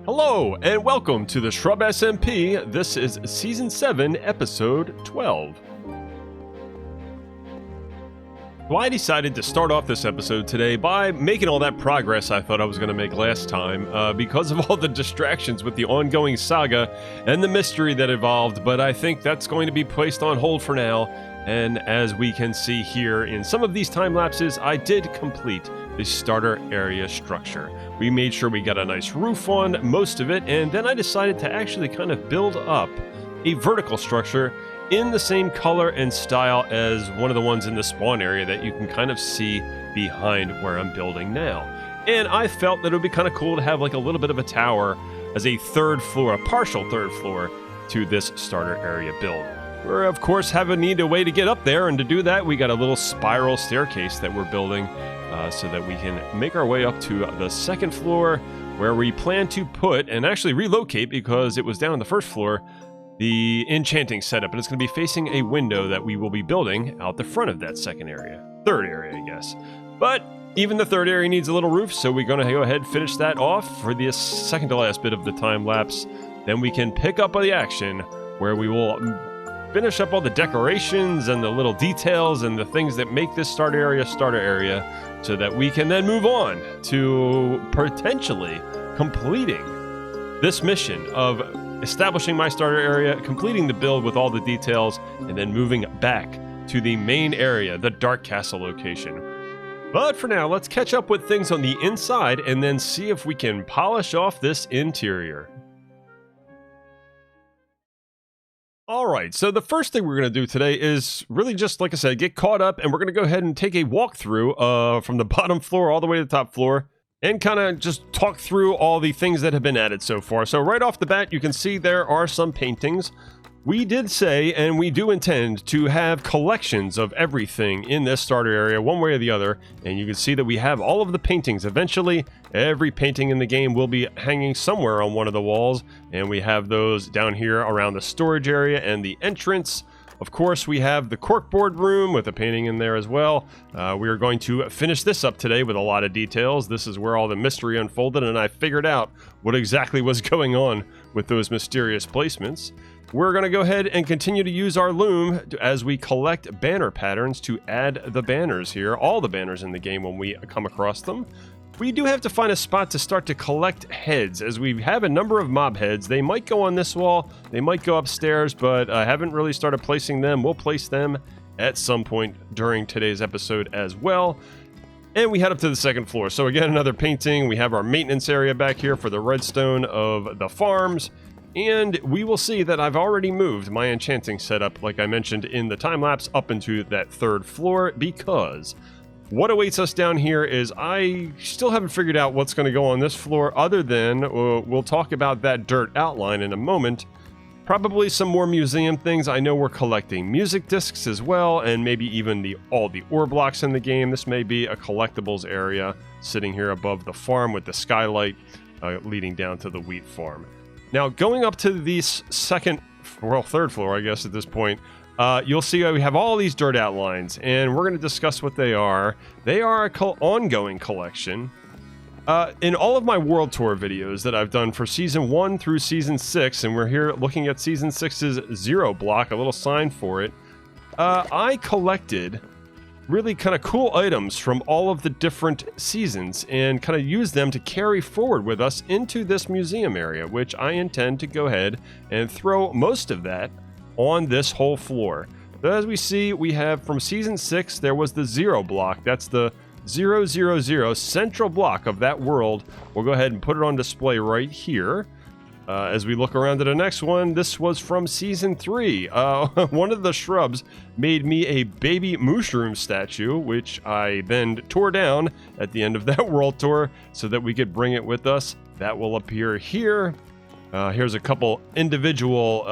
Hello, and welcome to the ShrubSMP. This is Season 7, Episode 12. So I decided to start off this episode today by making all that progress I thought I was going to make last time because of all the distractions with the ongoing saga and the mystery that evolved, but I think that's going to be placed on hold for now. And as we can see here in some of these time lapses, I did complete the starter area structure. We made sure we got a nice roof on most of it, and then I decided to actually kind of build up a vertical structure in the same color and style as one of the ones in the spawn area that you can kind of see behind where I'm building now. And I felt that it would be kind of cool to have like a little bit of a tower as a third floor, a partial third floor to this starter area build. We're of course need a way to get up there, and to do that we got a little spiral staircase that we're building so that we can make our way up to the second floor, where we plan to put and actually relocate, because it was down on the first floor, the enchanting setup, and it's going to be facing a window that we will be building out the front of that third area, I guess. But even the third area needs a little roof, so we're going to go ahead and finish that off for the second to last bit of the time lapse. Then we can pick up the action where we will finish up all the decorations and the little details and the things that make this starter area, so that we can then move on to potentially completing this mission of establishing my starter area, completing the build with all the details, and then moving back to the main area, the Dark Castle location. But for now, let's catch up with things on the inside and then see if we can polish off this interior. Alright, so the first thing we're going to do today is really just, like I said, get caught up, and we're going to go ahead and take a walkthrough from the bottom floor all the way to the top floor, and kind of just talk through all the things that have been added so far. So right off the bat, you can see there are some paintings. We did say, and we do intend to have collections of everything in this starter area, one way or the other, and you can see that we have all of the paintings. Eventually, every painting in the game will be hanging somewhere on one of the walls, and we have those down here around the storage area and the entrance. Of course, we have the corkboard room with a painting in there as well. We are going to finish this up today with a lot of details. This is where all the mystery unfolded, and I figured out what exactly was going on with those mysterious placements. We're going to go ahead and continue to use our loom as we collect banner patterns to add the banners here, all the banners in the game when we come across them. We do have to find a spot to start to collect heads, as we have a number of mob heads. They might go on this wall, they might go upstairs, but I haven't really started placing them. We'll place them at some point during today's episode as well. And we head up to the second floor. So again, another painting. We have our maintenance area back here for the redstone of the farms. And we will see that I've already moved my enchanting setup, like I mentioned in the time-lapse, up into that third floor, because what awaits us down here is I still haven't figured out what's going to go on this floor, other than we'll talk about that dirt outline in a moment. Probably some more museum things. I know we're collecting music discs as well, and maybe even all the ore blocks in the game. This may be a collectibles area sitting here above the farm with the skylight leading down to the wheat farm. Now, going up to the third floor, I guess at this point, you'll see we have all these dirt outlines, and we're going to discuss what they are. They are an ongoing collection. In all of my World Tour videos that I've done for Season 1 through Season 6, and we're here looking at Season 6's 0 block, a little sign for it, I collected really kind of cool items from all of the different seasons and kind of use them to carry forward with us into this museum area, which I intend to go ahead and throw most of that on this whole floor. So as we see, we have from Season 6, there was the 0 block. That's the 000 central block of that world. We'll go ahead and put it on display right here. As we look around to the next one, this was from Season 3. One of the shrubs made me a baby mushroom statue, which I then tore down at the end of that world tour so that we could bring it with us. That will appear here. Here's a couple individual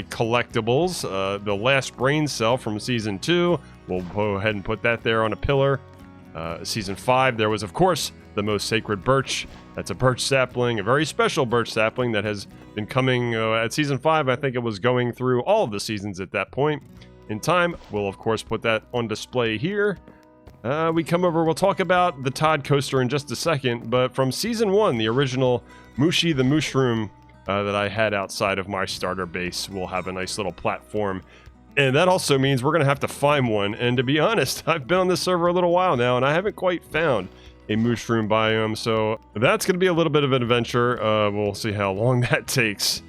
collectibles. The last brain cell from Season 2. We'll go ahead and put that there on a pillar. Season 5, there was, of course, the most sacred birch. That's a birch sapling, a very special birch sapling that has been coming at Season 5. I think it was going through all of the seasons at that point in time. We'll, of course, put that on display here. We come over, we'll talk about the Todd coaster in just a second, but from Season 1, the original Mushi the Mushroom that I had outside of my starter base will have a nice little platform. And that also means we're going to have to find one, and to be honest, I've been on this server a little while now, and I haven't quite found a mushroom biome, so that's going to be a little bit of an adventure. We'll see how long that takes.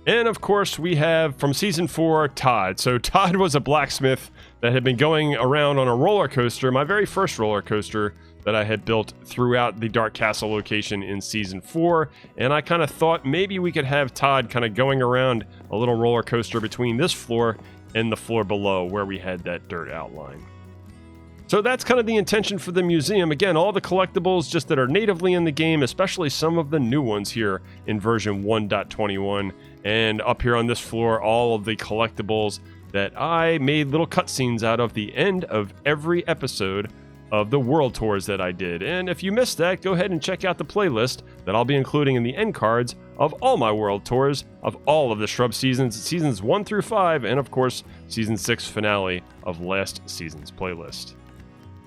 And of course, we have from Season 4, Todd. So Todd was a blacksmith that had been going around on a roller coaster, my very first roller coaster that I had built throughout the Dark Castle location in Season 4. And I kind of thought maybe we could have Todd kind of going around a little roller coaster between this floor and the floor below where we had that dirt outline. So that's kind of the intention for the museum. Again, all the collectibles just that are natively in the game, especially some of the new ones here in version 1.21. And up here on this floor, all of the collectibles that I made little cutscenes out of the end of every episode of the world tours that I did. And if you missed that, go ahead and check out the playlist that I'll be including in the end cards of all my world tours of all of the Shrub seasons, seasons 1 through 5, and of course, season 6 finale of last season's playlist.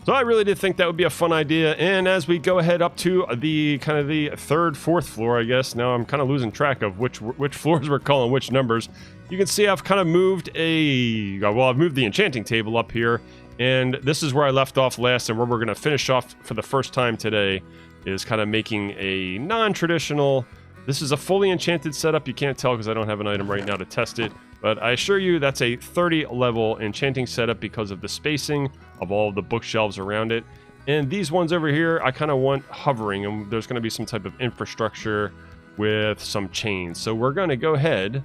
So I really did think that would be a fun idea, and as we go ahead up to the kind of the third, fourth floor, I guess, now I'm kind of losing track of which floors we're calling which numbers. You can see I've kind of moved I've moved the enchanting table up here, and this is where I left off last, and where we're going to finish off for the first time today is kind of making a non-traditional. This is a fully enchanted setup. You can't tell because I don't have an item right now to test it, but I assure you that's a 30 level enchanting setup because of the spacing of all of the bookshelves around it. And these ones over here, I kind of want hovering, and there's going to be some type of infrastructure with some chains. So we're going to go ahead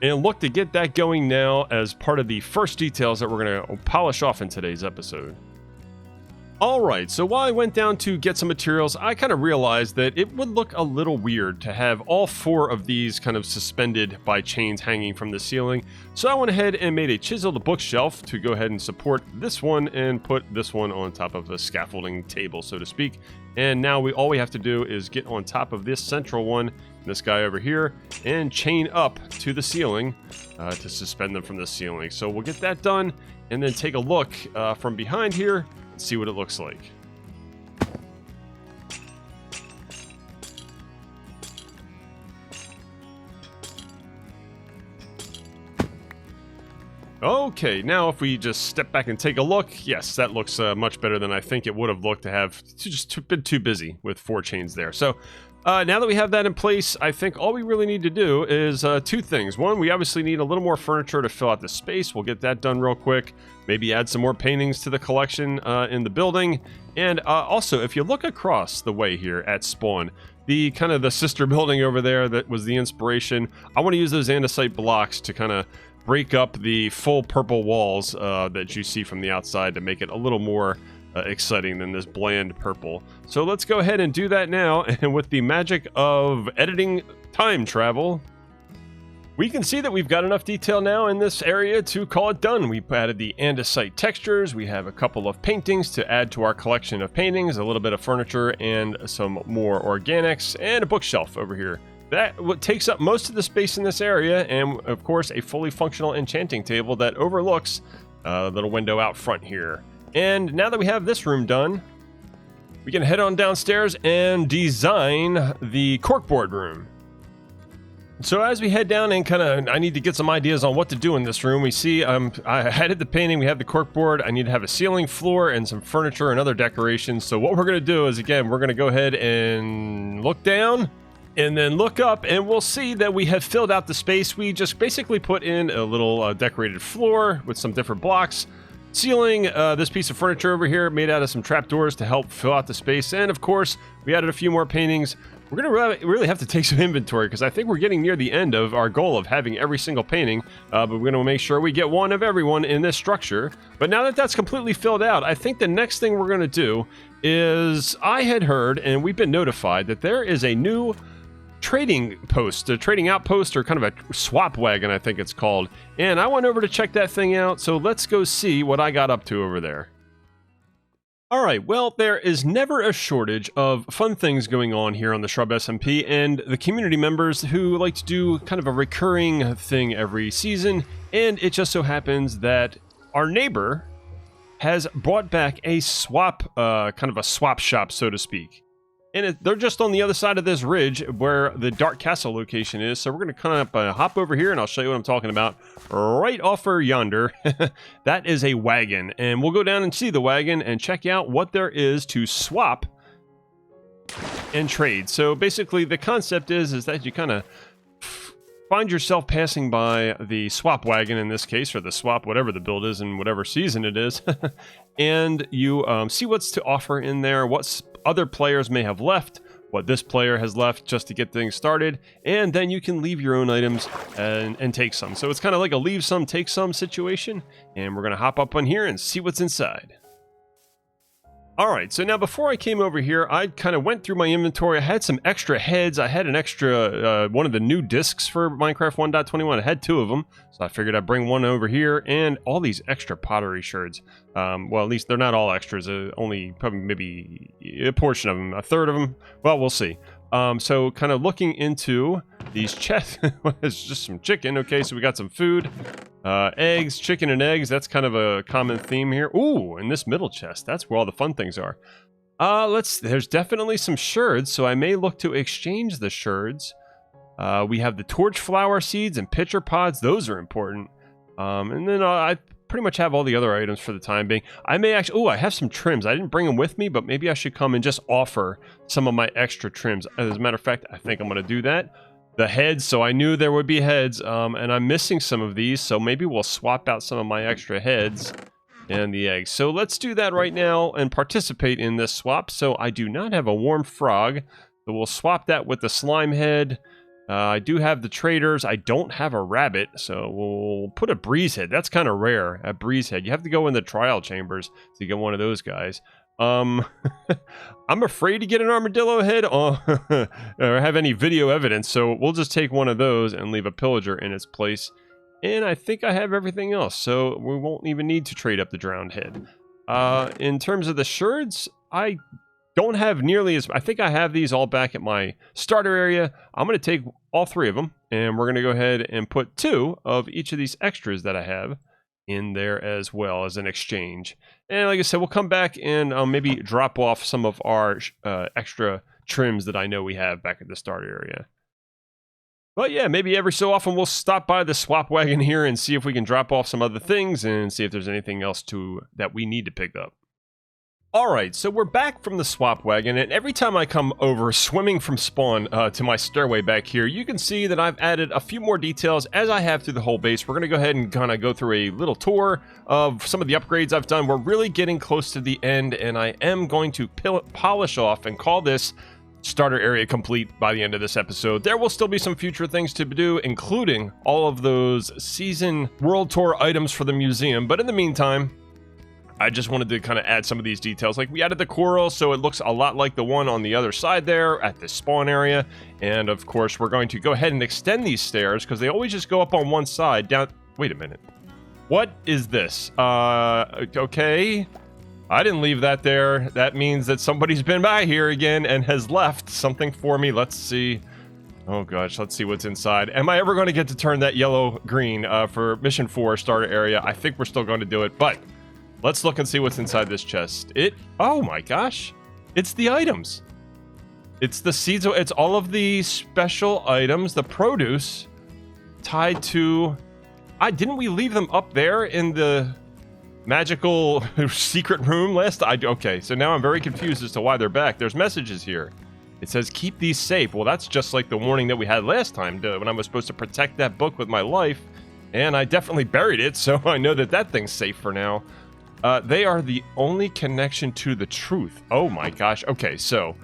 and look to get that going now as part of the first details that we're going to polish off in today's episode. Alright, so while I went down to get some materials, I kind of realized that it would look a little weird to have all 4 of these kind of suspended by chains hanging from the ceiling. So I went ahead and made a chiseled bookshelf to go ahead and support this one and put this one on top of a scaffolding table, so to speak. And now all we have to do is get on top of this central one, this guy over here, and chain up to the ceiling to suspend them from the ceiling. So we'll get that done and then take a look from behind here. See what it looks like. Okay, now if we just step back and take a look, yes, that looks much better than I think it would have looked to have been too busy with 4 chains there. So now that we have that in place, I think all we really need to do is 2 things. One, we obviously need a little more furniture to fill out the space. We'll get that done real quick. Maybe add some more paintings to the collection in the building. And also, if you look across the way here at spawn, the kind of the sister building over there that was the inspiration, I want to use those andesite blocks to kind of break up the full purple walls that you see from the outside to make it a little more exciting than this bland purple. So let's go ahead and do that now, and with the magic of editing time travel, we can see that we've got enough detail now in this area to call it done. We've added the andesite textures, we have a couple of paintings to add to our collection of paintings, a little bit of furniture and some more organics, and a bookshelf over here. That takes up most of the space in this area, and of course a fully functional enchanting table that overlooks a little window out front here. And now that we have this room done, we can head on downstairs and design the corkboard room. So as we head down and I need to get some ideas on what to do in this room. We see I added the painting, we have the corkboard, I need to have a ceiling, floor, and some furniture and other decorations. So what we're going to do is, again, we're going to go ahead and look down and then look up, and we'll see that we have filled out the space. We just basically put in a little decorated floor with some different blocks. Ceiling, this piece of furniture over here made out of some trapdoors to help fill out the space, and of course we added a few more paintings. We're gonna really have to take some inventory because I think we're getting near the end of our goal of having every single painting, but we're gonna make sure we get one of everyone in this structure. But now that that's completely filled out, I think the next thing we're gonna do is, I had heard and we've been notified that there is a new trading post, a trading outpost, or kind of a swap wagon, I think it's called. And I went over to check that thing out, so let's go see what I got up to over there. Alright, well, there is never a shortage of fun things going on here on the ShrubSMP, and the community members who like to do kind of a recurring thing every season, and it just so happens that our neighbor has brought back a swap, kind of a swap shop, so to speak. And they're just on the other side of this ridge where the Dark Castle location is. So we're going to kind of hop over here and I'll show you what I'm talking about. Right off yonder, that is a wagon. And we'll go down and see the wagon and check out what there is to swap and trade. So basically the concept is that you kind of find yourself passing by the swap wagon in this case, or the swap, whatever the build is and whatever season it is. And you see what's to offer in there, what's other players may have left, what this player has left just to get things started, and then you can leave your own items and take some. So it's kind of like a leave some, take some situation, and we're going to hop up on here and see what's inside. Alright, so now before I came over here, I kind of went through my inventory. I had some extra heads. I had an extra, one of the new discs for Minecraft 1.21. I had 2 of them, so I figured I'd bring one over here, and all these extra pottery shards. Well, at least they're not all extras, only probably maybe a portion of them, a third of them. Well, we'll see. So kind of looking into these chests, it's just some chicken. Okay, so we got some food, eggs, chicken and eggs. That's kind of a common theme here. Ooh, and this middle chest, that's where all the fun things are. There's definitely some shards, so I may look to exchange the shards. We have the torch flower seeds and pitcher pods. Those are important. And then I pretty much have all the other items for the time being. I may actually... Oh, I have some trims. I didn't bring them with me, but maybe I should come and just offer some of my extra trims. As a matter of fact, I think I'm going to do that. The heads, so I knew there would be heads, and I'm missing some of these, so maybe we'll swap out some of my extra heads and the eggs. So let's do that right now and participate in this swap. So I do not have a warm frog, so we'll swap that with the slime head. I do have the traders. I don't have a rabbit, so we'll put a breeze head. That's kind of rare, a breeze head. You have to go in the trial chambers to get one of those guys. I'm afraid to get an armadillo head or have any video evidence, so we'll just take one of those and leave a pillager in its place. And I think I have everything else, so we won't even need to trade up the drowned head. In terms of the shards, I don't have nearly as... I think I have these all back at my starter area. I'm going to take all 3 of them, and we're going to go ahead and put 2 of each of these extras that I have in there as well as an exchange. And like I said, we'll come back and maybe drop off some of our extra trims that I know we have back at the starter area. But yeah, maybe every so often we'll stop by the swap wagon here and see if we can drop off some other things and see if there's anything else that we need to pick up. Alright, so we're back from the swap wagon, and every time I come over swimming from spawn to my stairway back here, you can see that I've added a few more details as I have through the whole base. We're going to go ahead and kind of go through a little tour of some of the upgrades I've done. We're really getting close to the end, and I am going to polish off and call this starter area complete by the end of this episode. There will still be some future things to do, including all of those season world tour items for the museum, but in the meantime, I just wanted to kind of add some of these details. Like, we added the coral, so it looks a lot like the one on the other side there at the spawn area. And of course, we're going to go ahead and extend these stairs because they always just go up on one side down. Wait a minute. What is this? Okay. I didn't leave that there. That means that somebody's been by here again and has left something for me. Let's see. Oh gosh, let's see what's inside. Am I ever going to get to turn that yellow green for Mission 4 starter area? I think we're still going to do it, but let's look and see what's inside this chest. Oh my gosh, it's the items. It's the seeds, it's all of the special items, the produce tied to... didn't we leave them up there in the magical secret room last? Okay, so now I'm very confused as to why they're back. There's messages here. It says, keep these safe. Well, that's just like the warning that we had last time when I was supposed to protect that book with my life. And I definitely buried it, so I know that that thing's safe for now. They are the only connection to the truth. Oh my gosh. Okay, so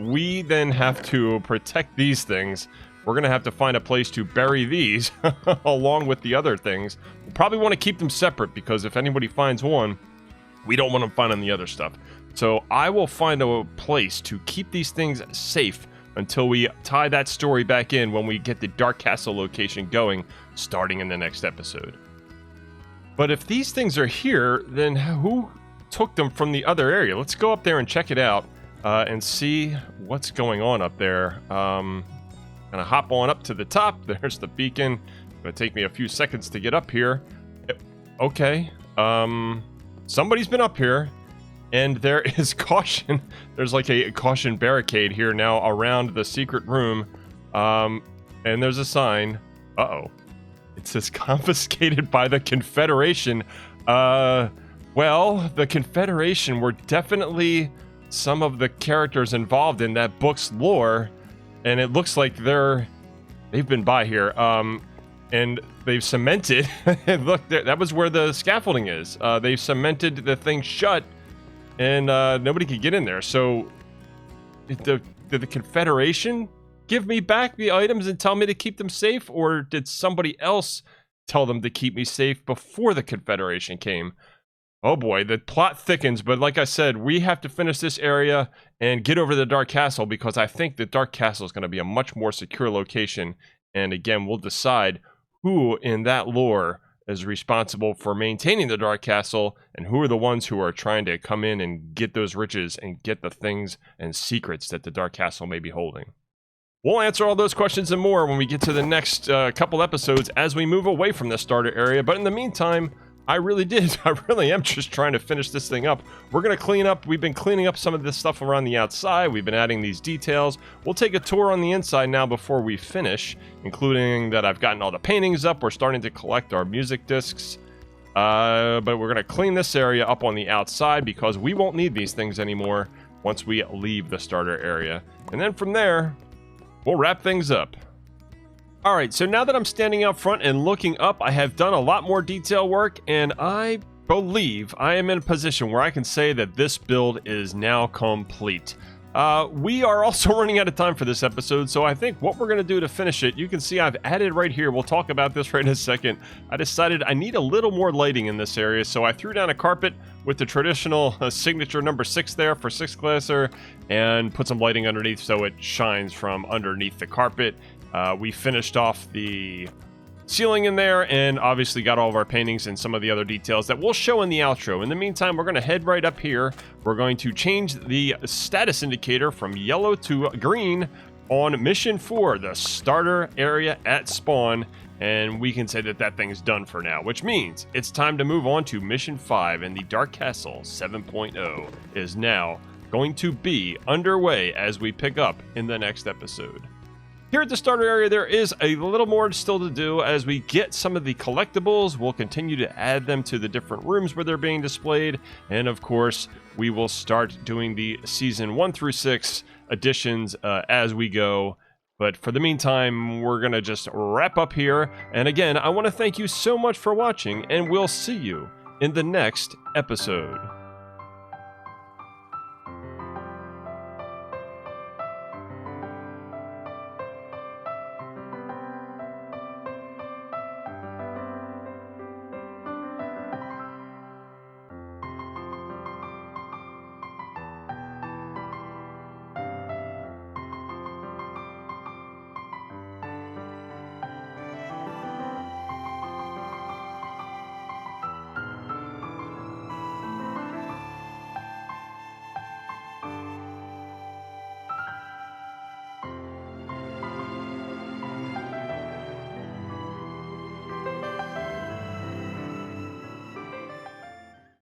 we then have to protect these things. We're going to have to find a place to bury these along with the other things. We'll probably want to keep them separate because if anybody finds one, we don't want them finding the other stuff. So I will find a place to keep these things safe until we tie that story back in when we get the Dark Castle location going, starting in the next episode. But if these things are here, then who took them from the other area? Let's go up there and check it out and see what's going on up there. Gonna hop on up to the top. There's the beacon. Gonna take me a few seconds to get up here. Okay. somebody's been up here, and there is caution. There's like a caution barricade here now around the secret room. And there's a sign. Uh-oh. It says confiscated by the Confederation. Well, the Confederation were definitely some of the characters involved in that book's lore, and it looks like they've been by here. And they've cemented. Look, that was where the scaffolding is. They've cemented the thing shut, and nobody could get in there. So, did the Confederation give me back the items and tell me to keep them safe, or did somebody else tell them to keep me safe before the Confederation came? Oh boy, the plot thickens, but like I said, we have to finish this area and get over the Dark Castle, because I think the Dark Castle is going to be a much more secure location. And again, we'll decide who in that lore is responsible for maintaining the Dark Castle, and who are the ones who are trying to come in and get those riches and get the things and secrets that the Dark Castle may be holding. We'll answer all those questions and more when we get to the next couple episodes as we move away from the starter area. But in the meantime, I really am just trying to finish this thing up. We're going to clean up. We've been cleaning up some of this stuff around the outside. We've been adding these details. We'll take a tour on the inside now before we finish, including that I've gotten all the paintings up. We're starting to collect our music discs. But we're going to clean this area up on the outside, because we won't need these things anymore once we leave the starter area. And then from there, we'll wrap things up. Alright, so now that I'm standing out front and looking up, I have done a lot more detail work, and I believe I am in a position where I can say that this build is now complete. We are also running out of time for this episode, so I think what we're going to do to finish it, you can see I've added right here, we'll talk about this right in a second. I decided I need a little more lighting in this area, so I threw down a carpet with the traditional signature number 6 there for 6 glasser, and put some lighting underneath so it shines from underneath the carpet. We finished off the ceiling in there, and obviously got all of our paintings and some of the other details that we'll show in the outro. In the meantime, we're going to head right up here. We're going to change the status indicator from yellow to green on mission 4, the starter area at spawn, and we can say that that thing's done for now, which means it's time to move on to mission 5, and the Dark Castle 7.0 is now going to be underway as we pick up in the next episode. Here at the starter area, there is a little more still to do. As we get some of the collectibles, we'll continue to add them to the different rooms where they're being displayed. And of course, we will start doing the season 1 through 6 editions as we go. But for the meantime, we're going to just wrap up here. And again, I want to thank you so much for watching, and we'll see you in the next episode.